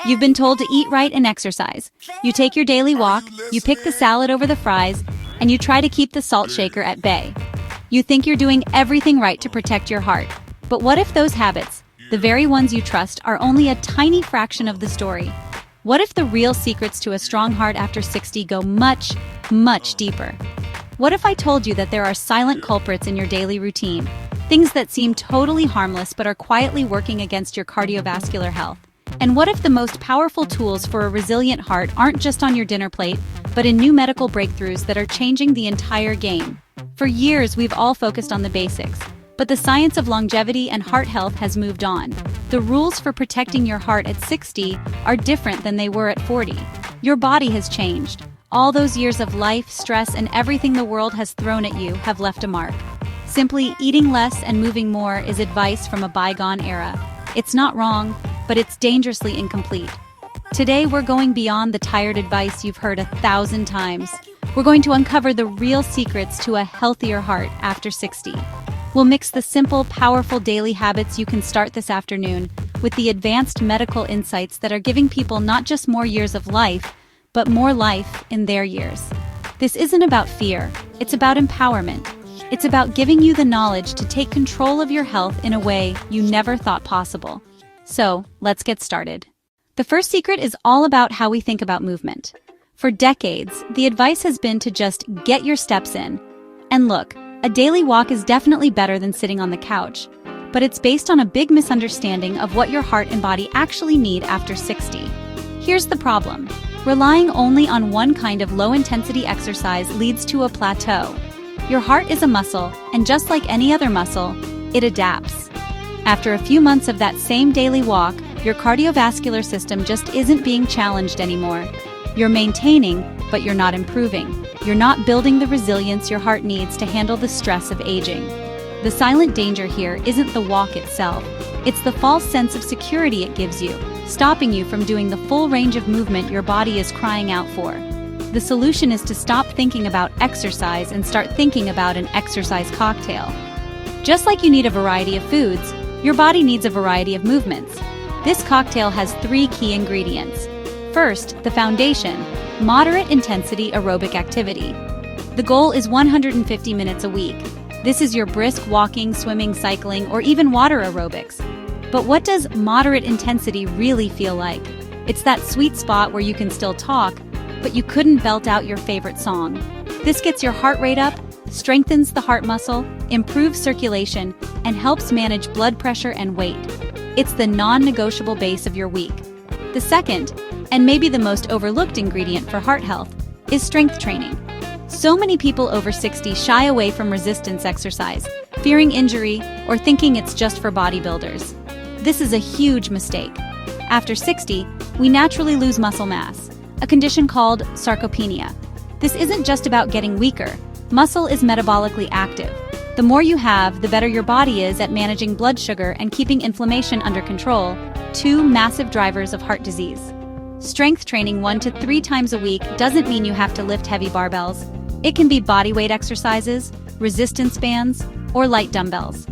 You've been told to eat right and exercise. You take your daily walk, you pick the salad over the fries, and you try to keep the salt shaker at bay. You think you're doing everything right to protect your heart. But what if those habits, the very ones you trust, are only a tiny fraction of the story? What if the real secrets to a strong heart after 60 go much, much deeper? What if I told you that there are silent culprits in your daily routine, things that seem totally harmless but are quietly working against your cardiovascular health? And what if the most powerful tools for a resilient heart aren't just on your dinner plate, but in new medical breakthroughs that are changing the entire game? For years, we've all focused on the basics, but the science of longevity and heart health has moved on. The rules for protecting your heart at 60 are different than they were at 40. Your body has changed. All those years of life, stress, and everything the world has thrown at you have left a mark. Simply eating less and moving more is advice from a bygone era. It's not wrong, but it's dangerously incomplete. Today, we're going beyond the tired advice you've heard 1,000 times. We're going to uncover the real secrets to a healthier heart after 60. We'll mix the simple, powerful daily habits you can start this afternoon with the advanced medical insights that are giving people not just more years of life, but more life in their years. This isn't about fear, it's about empowerment. It's about giving you the knowledge to take control of your health in a way you never thought possible. So, let's get started. The first secret is all about how we think about movement. For decades, the advice has been to just get your steps in. And look, a daily walk is definitely better than sitting on the couch, but it's based on a big misunderstanding of what your heart and body actually need after 60. Here's the problem. Relying only on one kind of low-intensity exercise leads to a plateau. Your heart is a muscle, and just like any other muscle, it adapts. After a few months of that same daily walk, your cardiovascular system just isn't being challenged anymore. You're maintaining, but you're not improving. You're not building the resilience your heart needs to handle the stress of aging. The silent danger here isn't the walk itself. It's the false sense of security it gives you, stopping you from doing the full range of movement your body is crying out for. The solution is to stop thinking about exercise and start thinking about an exercise cocktail. Just like you need a variety of foods, your body needs a variety of movements. This cocktail has 3 key ingredients. First, the foundation, moderate intensity aerobic activity. The goal is 150 minutes a week. This is your brisk walking, swimming, cycling, or even water aerobics. But what does moderate intensity really feel like? It's that sweet spot where you can still talk, but you couldn't belt out your favorite song. This gets your heart rate up, strengthens the heart muscle, improves circulation, and helps manage blood pressure and weight. It's the non-negotiable base of your week. The second, and maybe the most overlooked ingredient for heart health, is strength training. So many people over 60 shy away from resistance exercise, fearing injury or thinking it's just for bodybuilders. This is a huge mistake. After 60, we naturally lose muscle mass, a condition called sarcopenia. This isn't just about getting weaker. Muscle is metabolically active. The more you have, the better your body is at managing blood sugar and keeping inflammation under control, 2 massive drivers of heart disease. Strength training 1 to 3 times a week doesn't mean you have to lift heavy barbells. It can be bodyweight exercises, resistance bands, or light dumbbells.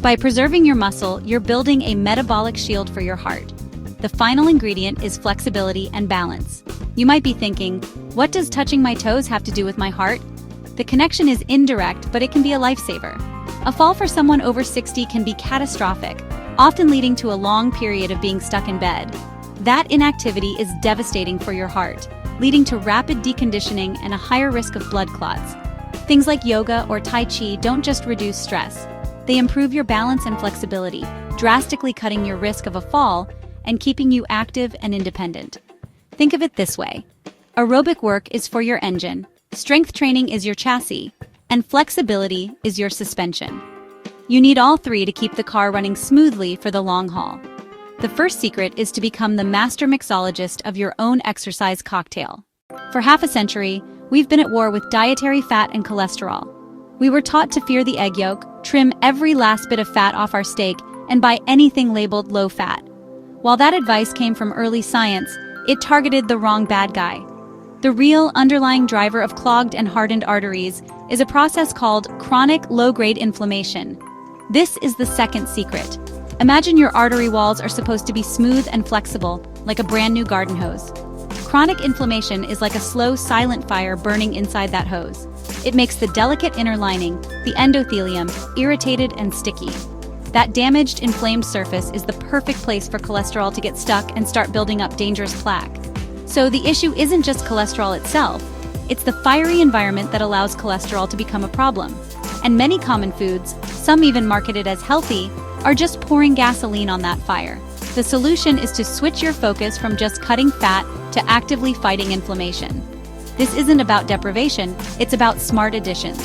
By preserving your muscle, you're building a metabolic shield for your heart. The final ingredient is flexibility and balance. You might be thinking, what does touching my toes have to do with my heart? The connection is indirect, but it can be a lifesaver. A fall for someone over 60 can be catastrophic, often leading to a long period of being stuck in bed. That inactivity is devastating for your heart, leading to rapid deconditioning and a higher risk of blood clots. Things like yoga or Tai Chi don't just reduce stress. They improve your balance and flexibility, drastically cutting your risk of a fall and keeping you active and independent. Think of it this way. Aerobic work is for your engine, strength training is your chassis, and flexibility is your suspension. You need all 3 to keep the car running smoothly for the long haul. The first secret is to become the master mixologist of your own exercise cocktail. For half a century, we've been at war with dietary fat and cholesterol. We were taught to fear the egg yolk, trim every last bit of fat off our steak, and buy anything labeled low fat. While that advice came from early science, it targeted the wrong bad guy. The real underlying driver of clogged and hardened arteries is a process called chronic low-grade inflammation. This is the second secret. Imagine your artery walls are supposed to be smooth and flexible, like a brand new garden hose. Chronic inflammation is like a slow, silent fire burning inside that hose. It makes the delicate inner lining, the endothelium, irritated and sticky. That damaged, inflamed surface is the perfect place for cholesterol to get stuck and start building up dangerous plaque. So the issue isn't just cholesterol itself, it's the fiery environment that allows cholesterol to become a problem. And many common foods, some even marketed as healthy, are just pouring gasoline on that fire. The solution is to switch your focus from just cutting fat to actively fighting inflammation. This isn't about deprivation, it's about smart additions.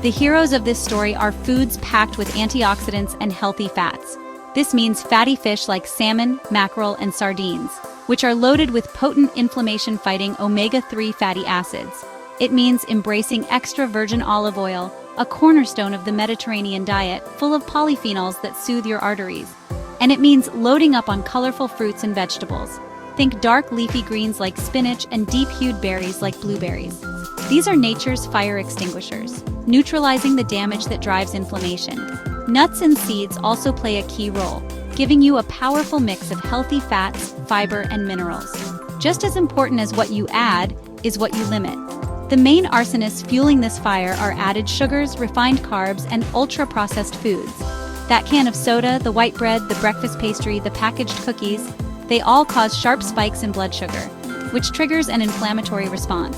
The heroes of this story are foods packed with antioxidants and healthy fats. This means fatty fish like salmon, mackerel, and sardines, which are loaded with potent inflammation-fighting omega-3 fatty acids. It means embracing extra virgin olive oil, a cornerstone of the Mediterranean diet full of polyphenols that soothe your arteries. And it means loading up on colorful fruits and vegetables. Think dark leafy greens like spinach and deep-hued berries like blueberries. These are nature's fire extinguishers, neutralizing the damage that drives inflammation. Nuts and seeds also play a key role, giving you a powerful mix of healthy fats, fiber, and minerals. Just as important as what you add is what you limit. The main arsonists fueling this fire are added sugars, refined carbs, and ultra-processed foods. That can of soda, the white bread, the breakfast pastry, the packaged cookies, they all cause sharp spikes in blood sugar, which triggers an inflammatory response.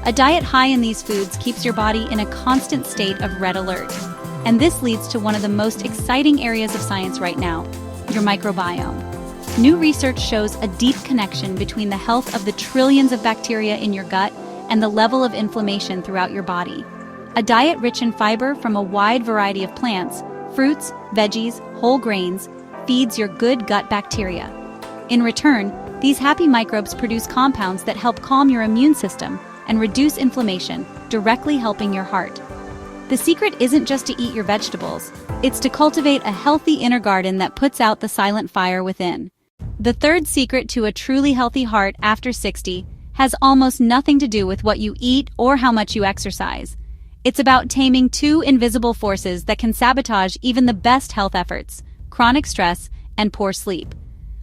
A diet high in these foods keeps your body in a constant state of red alert. And this leads to one of the most exciting areas of science right now, your microbiome. New research shows a deep connection between the health of the trillions of bacteria in your gut and the level of inflammation throughout your body. A diet rich in fiber from a wide variety of plants, fruits, veggies, whole grains, feeds your good gut bacteria. In return, these happy microbes produce compounds that help calm your immune system and reduce inflammation, directly helping your heart. The secret isn't just to eat your vegetables, it's to cultivate a healthy inner garden that puts out the silent fire within. The third secret to a truly healthy heart after 60 has almost nothing to do with what you eat or how much you exercise. It's about taming two invisible forces that can sabotage even the best health efforts: chronic stress and poor sleep.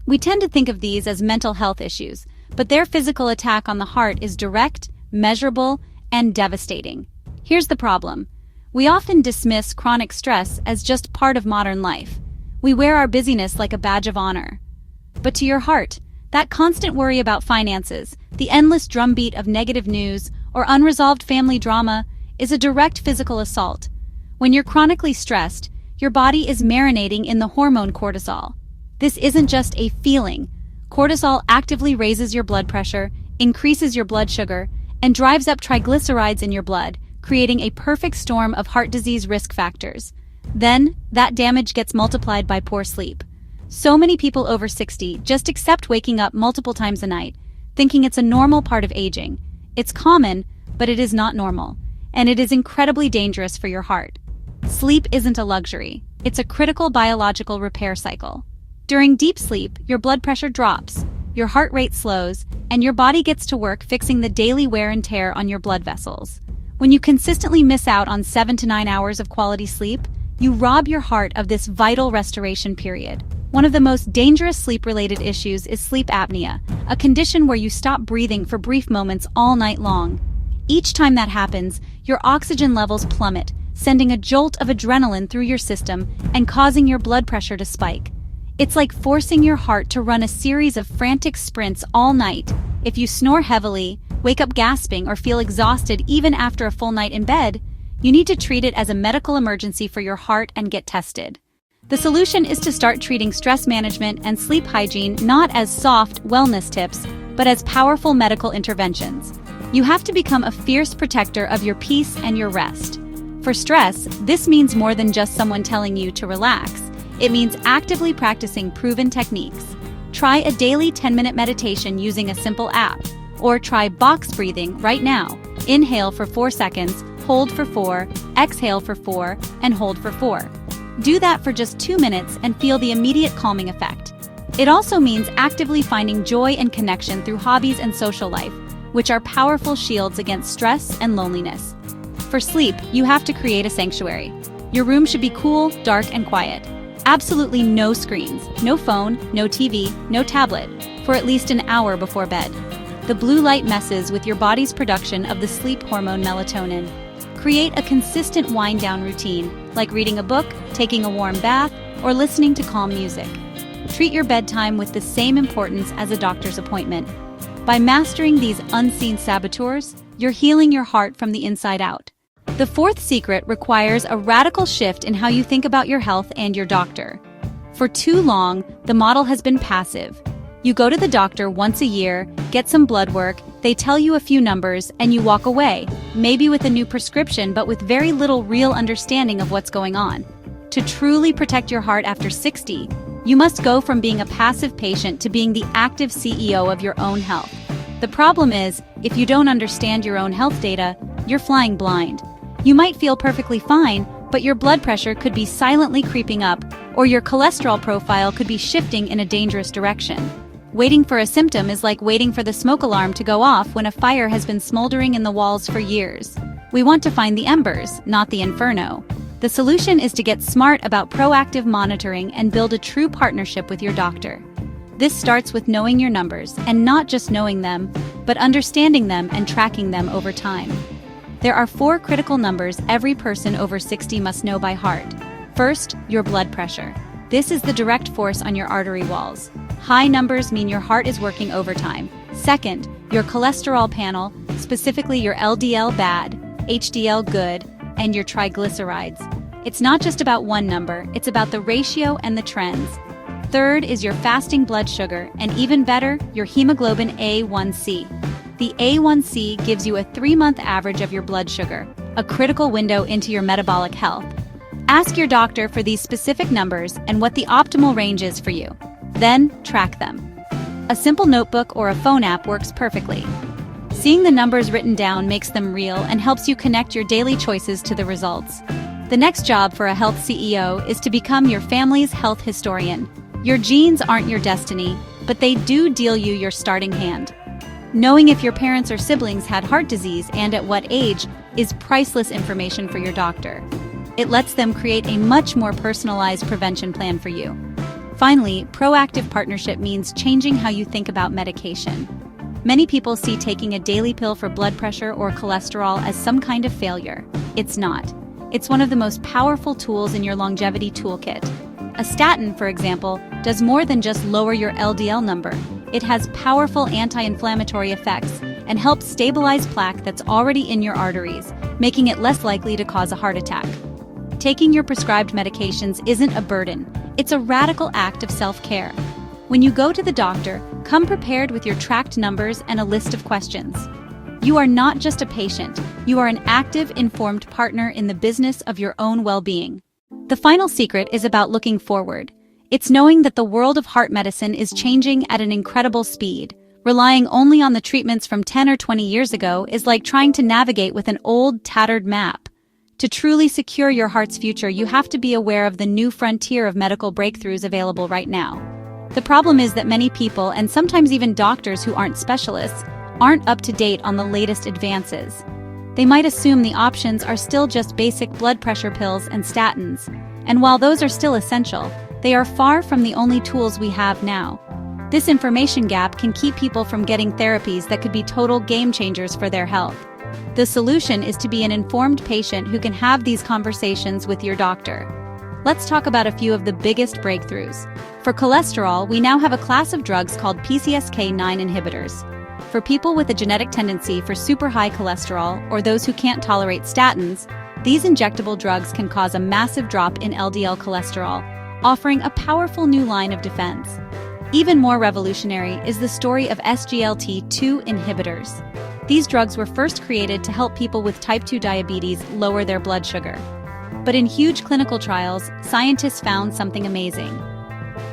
We tend to think of these as mental health issues, but their physical attack on the heart is direct, measurable, and devastating. Here's the problem. We often dismiss chronic stress as just part of modern life. We wear our busyness like a badge of honor. But to your heart, that constant worry about finances, the endless drumbeat of negative news, or unresolved family drama is a direct physical assault. When you're chronically stressed, your body is marinating in the hormone cortisol. This isn't just a feeling. Cortisol actively raises your blood pressure, increases your blood sugar, and drives up triglycerides in your blood, creating a perfect storm of heart disease risk factors. Then, that damage gets multiplied by poor sleep. So many people over 60 just accept waking up multiple times a night, thinking it's a normal part of aging. It's common, but it is not normal, and it is incredibly dangerous for your heart. Sleep isn't a luxury. It's a critical biological repair cycle. During deep sleep, your blood pressure drops, your heart rate slows, and your body gets to work fixing the daily wear and tear on your blood vessels. When you consistently miss out on 7 to 9 hours of quality sleep, you rob your heart of this vital restoration period. One of the most dangerous sleep-related issues is sleep apnea, a condition where you stop breathing for brief moments all night long. Each time that happens, your oxygen levels plummet, sending a jolt of adrenaline through your system and causing your blood pressure to spike. It's like forcing your heart to run a series of frantic sprints all night. If you snore heavily, wake up gasping, or feel exhausted even after a full night in bed, you need to treat it as a medical emergency for your heart and get tested. The solution is to start treating stress management and sleep hygiene not as soft wellness tips, but as powerful medical interventions. You have to become a fierce protector of your peace and your rest. For stress, this means more than just someone telling you to relax. It means actively practicing proven techniques. Try a daily 10-minute meditation using a simple app, or try box breathing right now. Inhale for 4 seconds, hold for 4, exhale for 4, and hold for 4. Do that for just 2 minutes and feel the immediate calming effect. It also means actively finding joy and connection through hobbies and social life, which are powerful shields against stress and loneliness. For sleep, you have to create a sanctuary. Your room should be cool, dark, and quiet. Absolutely no screens, no phone, no TV, no tablet. for at least an hour before bed. The blue light messes with your body's production of the sleep hormone melatonin. Create a consistent wind-down routine, like reading a book, taking a warm bath, or listening to calm music. Treat your bedtime with the same importance as a doctor's appointment. By mastering these unseen saboteurs, you're healing your heart from the inside out. The fourth secret requires a radical shift in how you think about your health and your doctor. For too long, the model has been passive. You go to the doctor once a year, get some blood work, they tell you a few numbers, and you walk away, maybe with a new prescription but with very little real understanding of what's going on. To truly protect your heart after 60, you must go from being a passive patient to being the active CEO of your own health. The problem is, if you don't understand your own health data, you're flying blind. You might feel perfectly fine, but your blood pressure could be silently creeping up, or your cholesterol profile could be shifting in a dangerous direction. Waiting for a symptom is like waiting for the smoke alarm to go off when a fire has been smoldering in the walls for years. We want to find the embers, not the inferno. The solution is to get smart about proactive monitoring and build a true partnership with your doctor. This starts with knowing your numbers, and not just knowing them, but understanding them and tracking them over time. There are 4 critical numbers every person over 60 must know by heart. First, your blood pressure. This is the direct force on your artery walls. High numbers mean your heart is working overtime. Second, your cholesterol panel, specifically your LDL bad, HDL good, and your triglycerides. It's not just about one number, it's about the ratio and the trends. Third is your fasting blood sugar, and even better, your hemoglobin A1C. The A1C gives you a 3-month average of your blood sugar, a critical window into your metabolic health. Ask your doctor for these specific numbers and what the optimal range is for you. Then, track them. A simple notebook or a phone app works perfectly. Seeing the numbers written down makes them real and helps you connect your daily choices to the results. The next job for a health CEO is to become your family's health historian. Your genes aren't your destiny, but they do deal you your starting hand. Knowing if your parents or siblings had heart disease and at what age is priceless information for your doctor. It lets them create a much more personalized prevention plan for you. Finally, proactive partnership means changing how you think about medication. Many people see taking a daily pill for blood pressure or cholesterol as some kind of failure. It's not. It's one of the most powerful tools in your longevity toolkit. A statin, for example, does more than just lower your LDL number. It has powerful anti-inflammatory effects and helps stabilize plaque that's already in your arteries, making it less likely to cause a heart attack. Taking your prescribed medications isn't a burden. It's a radical act of self-care. When you go to the doctor, come prepared with your tracked numbers and a list of questions. You are not just a patient, you are an active, informed partner in the business of your own well-being. The final secret is about looking forward. It's knowing that the world of heart medicine is changing at an incredible speed. Relying only on the treatments from 10 or 20 years ago is like trying to navigate with an old, tattered map. To truly secure your heart's future, you have to be aware of the new frontier of medical breakthroughs available right now. The problem is that many people, and sometimes even doctors who aren't specialists, aren't up to date on the latest advances. They might assume the options are still just basic blood pressure pills and statins, and while those are still essential, they are far from the only tools we have now. This information gap can keep people from getting therapies that could be total game changers for their health. The solution is to be an informed patient who can have these conversations with your doctor. Let's talk about a few of the biggest breakthroughs. For cholesterol, we now have a class of drugs called PCSK9 inhibitors. For people with a genetic tendency for super high cholesterol or those who can't tolerate statins, these injectable drugs can cause a massive drop in LDL cholesterol, offering a powerful new line of defense. Even more revolutionary is the story of SGLT2 inhibitors. These drugs were first created to help people with type 2 diabetes lower their blood sugar. But in huge clinical trials, scientists found something amazing.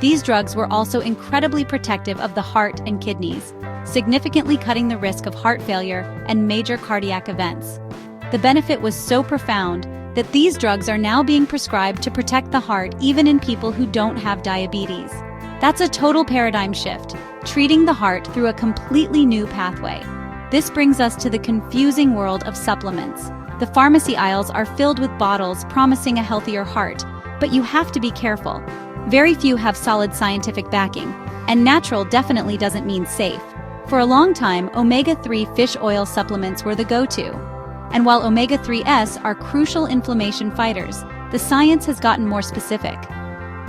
These drugs were also incredibly protective of the heart and kidneys, significantly cutting the risk of heart failure and major cardiac events. The benefit was so profound that these drugs are now being prescribed to protect the heart even in people who don't have diabetes. That's a total paradigm shift, treating the heart through a completely new pathway. This brings us to the confusing world of supplements. The pharmacy aisles are filled with bottles promising a healthier heart, but you have to be careful. Very few have solid scientific backing. And natural definitely doesn't mean safe. For a long time, omega-3 fish oil supplements were the go-to. And while omega-3s are crucial inflammation fighters, the science has gotten more specific.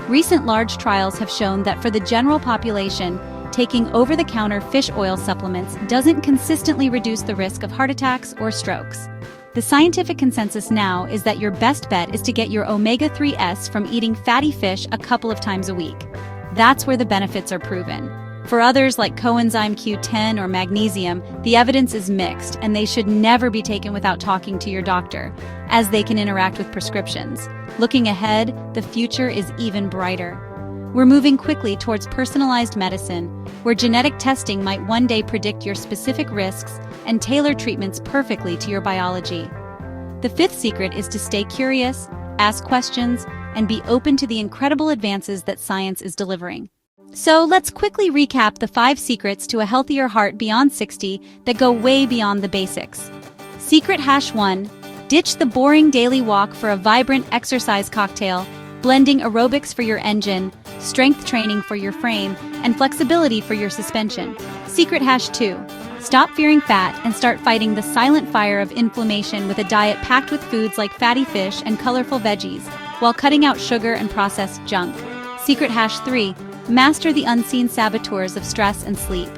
Recent large trials have shown that for the general population, taking over-the-counter fish oil supplements doesn't consistently reduce the risk of heart attacks or strokes. The scientific consensus now is that your best bet is to get your omega-3s from eating fatty fish a couple of times a week. That's where the benefits are proven. For others like coenzyme Q10 or magnesium, the evidence is mixed and they should never be taken without talking to your doctor, as they can interact with prescriptions. Looking ahead, the future is even brighter. We're moving quickly towards personalized medicine, where genetic testing might one day predict your specific risks and tailor treatments perfectly to your biology. The fifth secret is to stay curious, ask questions, and be open to the incredible advances that science is delivering. So let's quickly recap the 5 secrets to a healthier heart beyond 60 that go way beyond the basics. Secret #1: ditch the boring daily walk for a vibrant exercise cocktail, blending aerobics for your engine, strength training for your frame, and flexibility for your suspension. Secret #2: stop fearing fat and start fighting the silent fire of inflammation with a diet packed with foods like fatty fish and colorful veggies, while cutting out sugar and processed junk. Secret #3: master the unseen saboteurs of stress and sleep.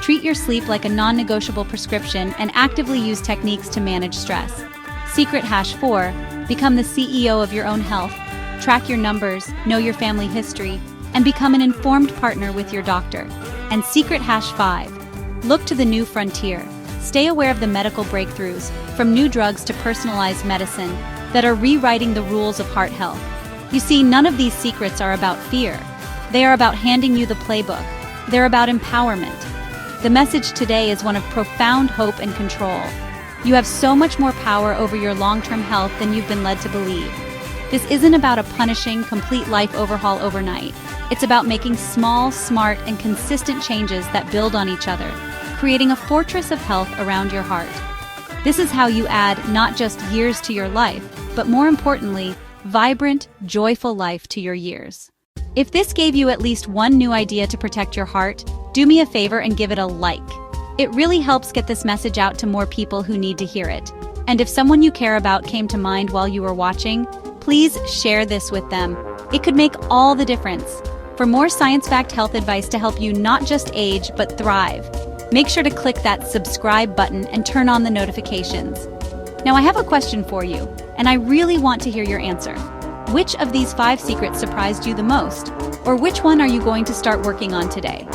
Treat your sleep like a non-negotiable prescription and actively use techniques to manage stress. Secret #4: become the CEO of your own health. Track your numbers, know your family history, and become an informed partner with your doctor. And secret #5: look to the new frontier. Stay aware of the medical breakthroughs, from new drugs to personalized medicine, that are rewriting the rules of heart health. You see, none of these secrets are about fear. They are about handing you the playbook. They're about empowerment. The message today is one of profound hope and control. You have so much more power over your long-term health than you've been led to believe. This isn't about a punishing, complete life overhaul overnight. It's about making small, smart, and consistent changes that build on each other, creating a fortress of health around your heart. This is how you add not just years to your life, but more importantly, vibrant, joyful life to your years. If this gave you at least one new idea to protect your heart, do me a favor and give it a like. It really helps get this message out to more people who need to hear it. And if someone you care about came to mind while you were watching, please share this with them. It could make all the difference. For more science-backed health advice to help you not just age, but thrive, make sure to click that subscribe button and turn on the notifications. Now I have a question for you, and I really want to hear your answer. Which of these 5 secrets surprised you the most? Or which one are you going to start working on today?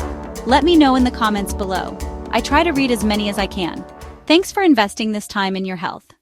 Let me know in the comments below. I try to read as many as I can. Thanks for investing this time in your health.